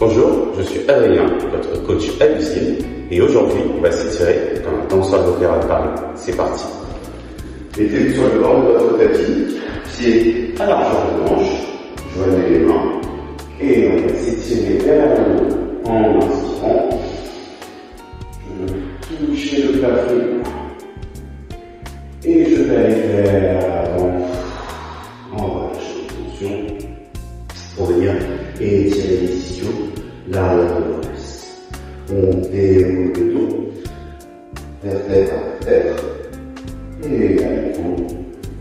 Bonjour, je suis Adrien, votre coach à l'usine, et aujourd'hui, on va s'étirer comme un danseur d'opéra de Paris. C'est parti. Mettez-vous sur le bord de votre tapis, pieds à largeur de hanche, joignez les mains, et on va s'étirer vers le haut en inspirant. Je vais toucher le plafond, et je vais aller vers l'avant, en relâchant la tension, pour venir étirer les ischios, l'arrière de l'os. On déroule le dos, vertèbre à vertèbre, et également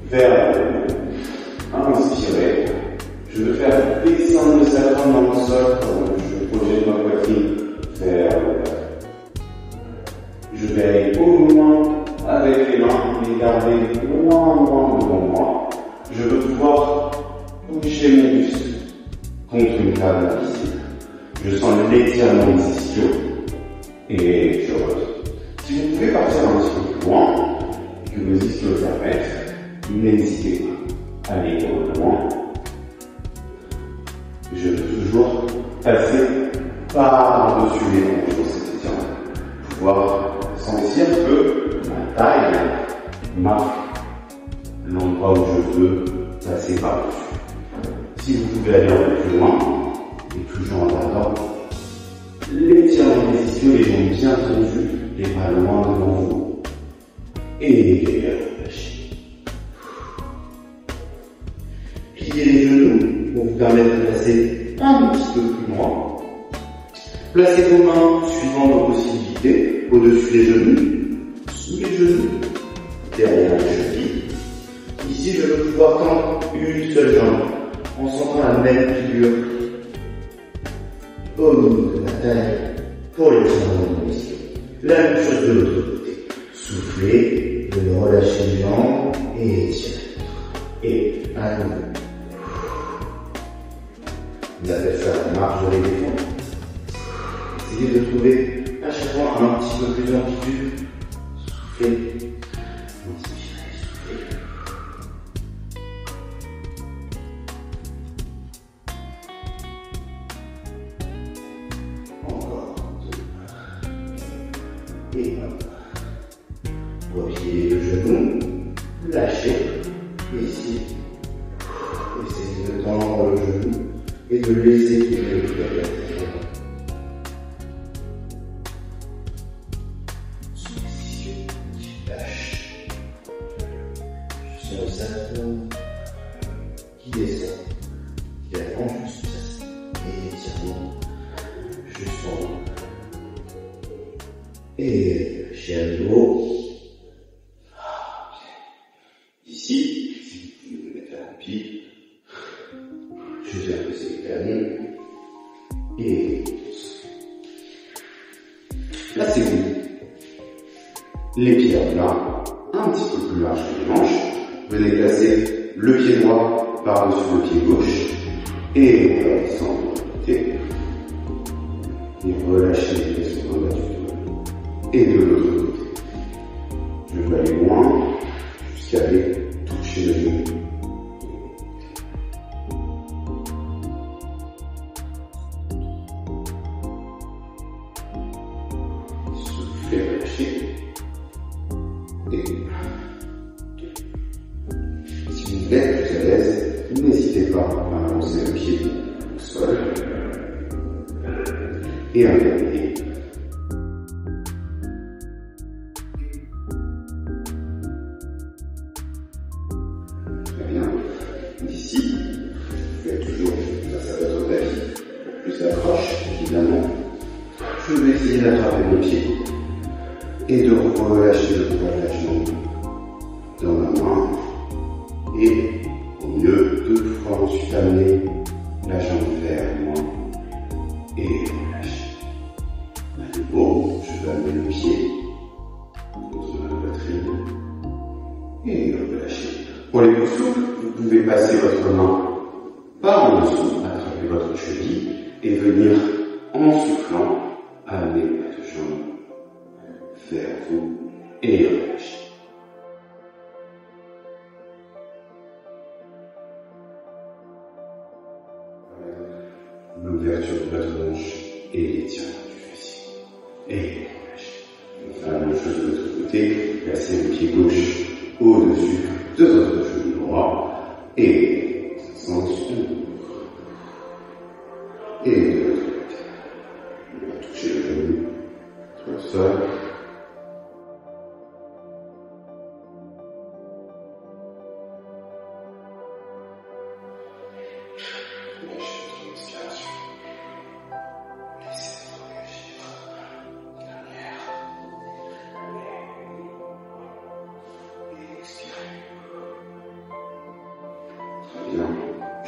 vers le haut. Inspirez. Je veux faire descendre le sacrum dans le sol, je projette ma poitrine vers le bas. Je vais aller au loin avec les mains, les garder loin devant moi. Je veux pouvoir bouger mon buste contre une table invisible. Je sens l'étirement des ischios et je retourne. Si vous pouvez partir un petit peu plus loin et que vos ischios le permettent, n'hésitez pas à aller au loin. Je veux toujours passer par-dessus les hanches dans cet étirement. Pouvoir sentir que ma taille marque l'endroit où je veux passer par-dessus. Si vous pouvez aller un peu plus loin, et toujours en gardant l'étirement des ischios, les jambes bien tendues, les bras loin devant vous, et relâchez. Pliez les genoux pour vous permettre de passer un petit peu plus loin. Placez vos mains suivant vos possibilités, au-dessus des genoux, sous les genoux, derrière les chevilles. Ici, je veux pouvoir tendre une seule jambe, en sentant la même figure au niveau de la taille pour les tirements de l'ischio. La même chose de l'autre côté. Soufflez, vous relâchez les jambes et étirez. Et à nouveau. On appelle ça la marche de l'éléphant. Essayez de trouver à chaque fois un petit peu plus d'amplitude. Soufflez. Inspirez, soufflez. Et hop. Repliez le genou, lâchez, et ici, essayez de tendre le genou et de laisser couler le cœur. Soumission qui lâche. Je sens le sacrum qui descend, qui avance juste et étirement jusqu'en haut. Et lâchez à nouveau. Ici, si vous pouvez vous mettre à pied, je vais apaiser les canons et placez-vous les pieds à plat, un petit peu plus large que les manches. Venez placer le pied droit par-dessus le pied gauche et on va descendre de l'autre côté et relâcher les pieds sur le bas du dos. Et de l'autre côté. Je vais aller loin jusqu'à aller toucher le genou. Soufflez, relâchez. Et si vous êtes plus à l'aise, n'hésitez pas à avancer le pied au sol. Et à terminer. D'ici, vous faites toujours face à votre tapis, plus d'accroche évidemment. Je vais essayer d'attraper mon pied et de relâcher le poids de la jambe dans la main et au mieux 2 fois ensuite amener la jambe vers moi et relâcher. À nouveau, je vais amener le pied contre ma poitrine et relâcher. Pour les coups souples, vous pouvez passer votre main par en dessous, attraper votre cheville et venir en soufflant amener votre jambe vers vous et relâcher. L'ouverture de votre hanche et étirement du fessier. Et relâchez. On fait la même chose de l'autre côté. Placez le pied gauche au-dessus de votre genou droit et sens et de l'autre côté. On va toucher le genou sur le sol.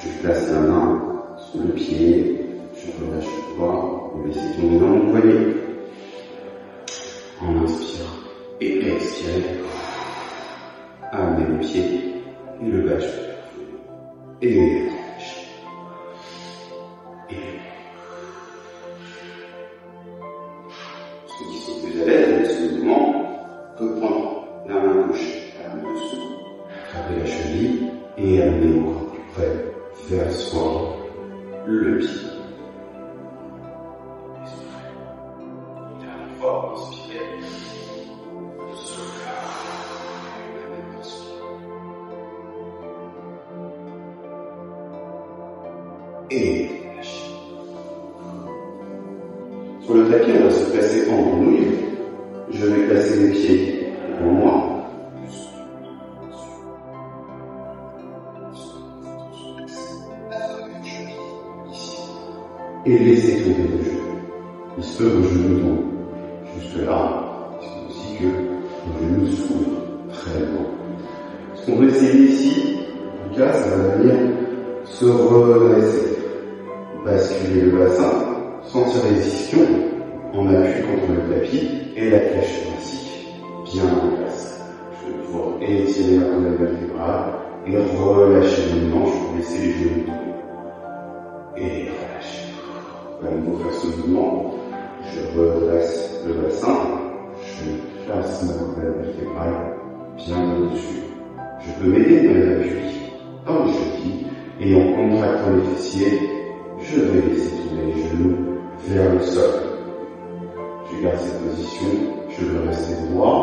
Je place la main sur le pied, je relâche le poids, vous laissez tomber dans mon poignet. En inspirant et expirez, amenez le pied et le bâche. Et relâchez. Et ceux qui sont plus à l'aise avec ce mouvement peuvent prendre la main gauche à la main dessous, attraper la cheville et amener encore plus près vers soi le pied. Inspirez. Dernière fois, inspirez. Soufflez. Et lâchez. Sur le tapis, on va se placer en grenouille. Je vais placer les pieds devant moi. Et laissez tomber vos genoux. Il se peut que vos genoux tombent jusque là. Il se peut aussi que vos genoux s'ouvrent très loin. Ce qu'on va essayer ici, en tout cas, ça va venir se redresser, basculer le bassin, sentir résistance en appui contre le tapis et la cage thoracique bien en place. Je vais pouvoir étirer la colonne vertébrale et relâcher le manche pour laisser les genoux tomber. Et relâcher. À nouveau faire ce mouvement, je redresse le bassin, je place ma colonne vertébrale bien au-dessus. Je peux m'aider de l'appui dans les chevilles et en contractant les fessiers, je vais laisser tomber les genoux vers le sol. Je garde cette position, je veux rester droit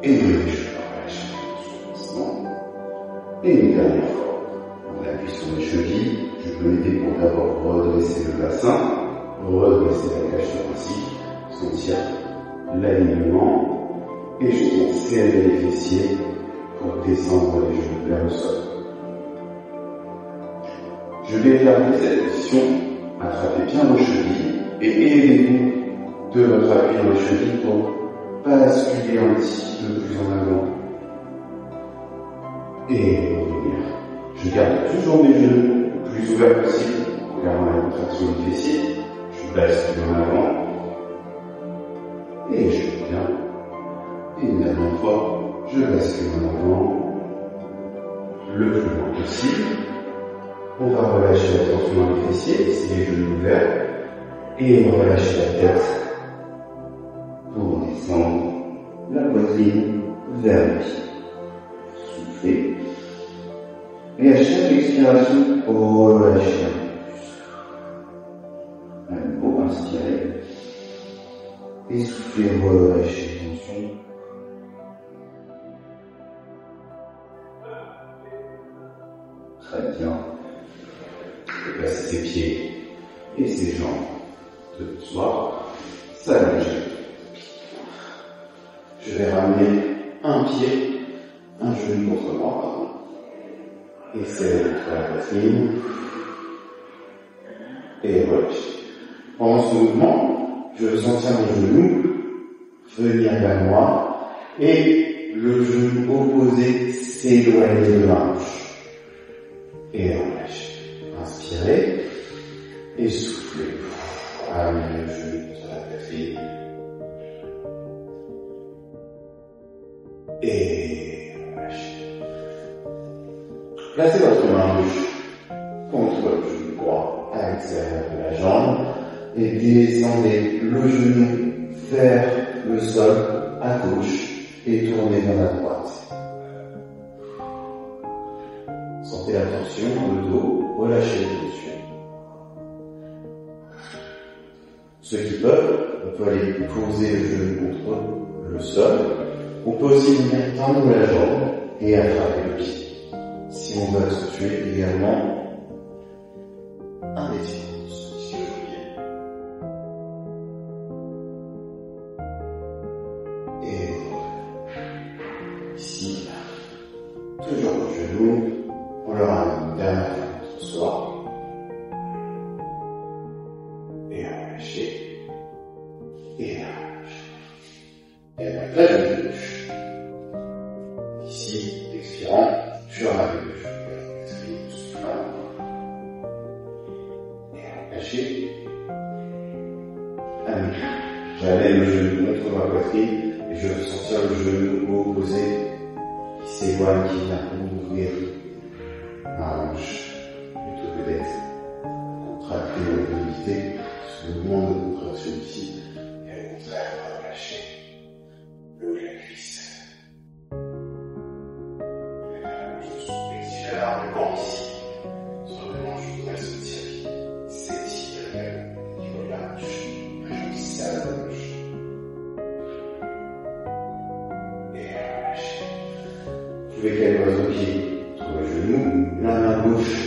et je relâche doucement. Et une dernière fois, on appuie sur les chevilles. Je peux m'aider pour d'abord redresser le bassin, redresser la cage thoracique, sentir l'alignement et je viens serrer les fessiers pour descendre les genoux vers le sol. Je vais garder cette position, attrapez bien vos chevilles et aidez-vous de votre appui dans les chevilles pour basculer un petit peu plus en avant. Et revenir. Je garde toujours mes genoux plus ouvert possible, en gardant la contraction du fessier, je bascule en avant, et je reviens, et une dernière fois, je bascule en avant, le plus loin possible, on va relâcher la tension dans les fessiers, laisser les genoux ouverts, et relâcher la tête, pour descendre la poitrine vers le pied. Soufflez. Et à chaque expiration, relâchez un peu plus. À nouveau, inspirez. Et soufflez, relâchez tension. Très bien. Je place ses pieds et ses jambes de soi. S'allonger. Je vais ramener un pied, un genou contre moi, pardon. Et serrez la poitrine. Et relâchez. Pendant ce mouvement, je vais sentir mon genou venir vers moi et le genou opposé s'éloigner de la hanche. Et relâchez. Inspirez et soufflez. Amenez le genou sur la poitrine. Et relâchez. Placez votre main gauche contre le genou droit à l'extérieur de la jambe et descendez le genou vers le sol à gauche et tournez vers la droite. Sentez la tension dans le dos, relâchez le dessus. Ceux qui peuvent, on peut aller poser le genou contre le sol. On peut aussi venir tendre la jambe et attraper le pied. Si on veut effectuer également un étirement sur le pied. Et ici, toujours le genou, on le ramène une dernière fois contre soi. Et relâcher. Et relâcher. Et avec la jambe gauche. Ici, expirant, je ramène le genou. Et relâcher. J'amène le genou contre ma poitrine et je veux sentir le genou opposé qui s'éloigne, qui vient ouvrir ma hanche plutôt que d'être contracté ou limité. Ce mouvement de contraction ici et au contraire de relâcher le haut de la cuisse. Je souples largement ici. Sur le manche, je voudrais sentir s'étirer au niveau de la hanche. Je serre la gauche. Et relâcher. Vous pouvez caler votre pied sur le genou, la main gauche,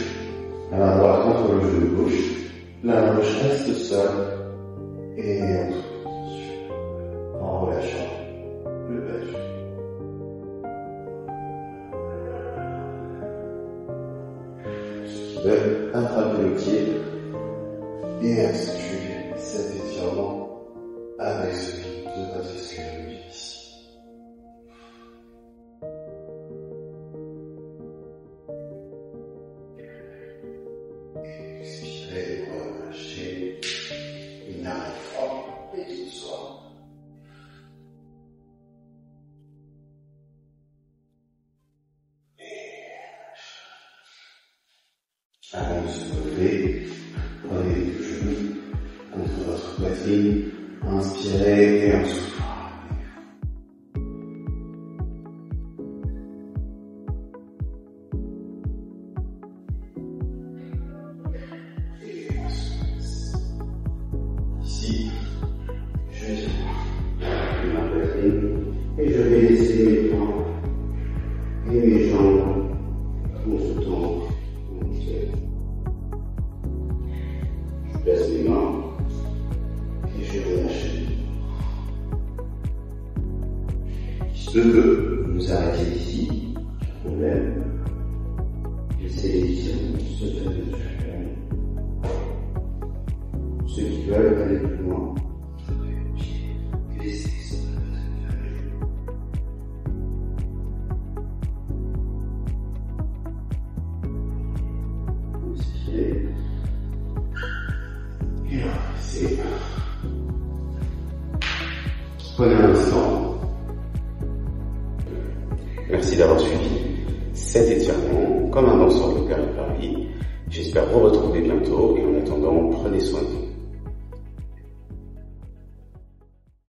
la main droite contre le genou gauche. La main gauche reste seule et en relâchant le bas du pied. Ceux qui veulent attraper le pied et effectuer cet étirement avec celui de votre escalier ici. Expirez, relâchez, une dernière fois et tout soit. Avant de se relever, prenez les genoux contre votre poitrine, inspirez et en soufflant. Ici, je tiens ma poitrine et je vais laisser mes bras et mes jambes consultant. Je place mes mains et je relâche. Il se peut que vous arrêtez ici, pas de problème. Laissez les étirements se faire naturellement. Ceux qui veulent aller plus loin, laissez ça naturellement. Inspirez. Et c'est prenez un instant. Merci d'avoir suivi cet étirement comme un danseur de Paris. J'espère vous retrouver bientôt et en attendant, prenez soin de vous.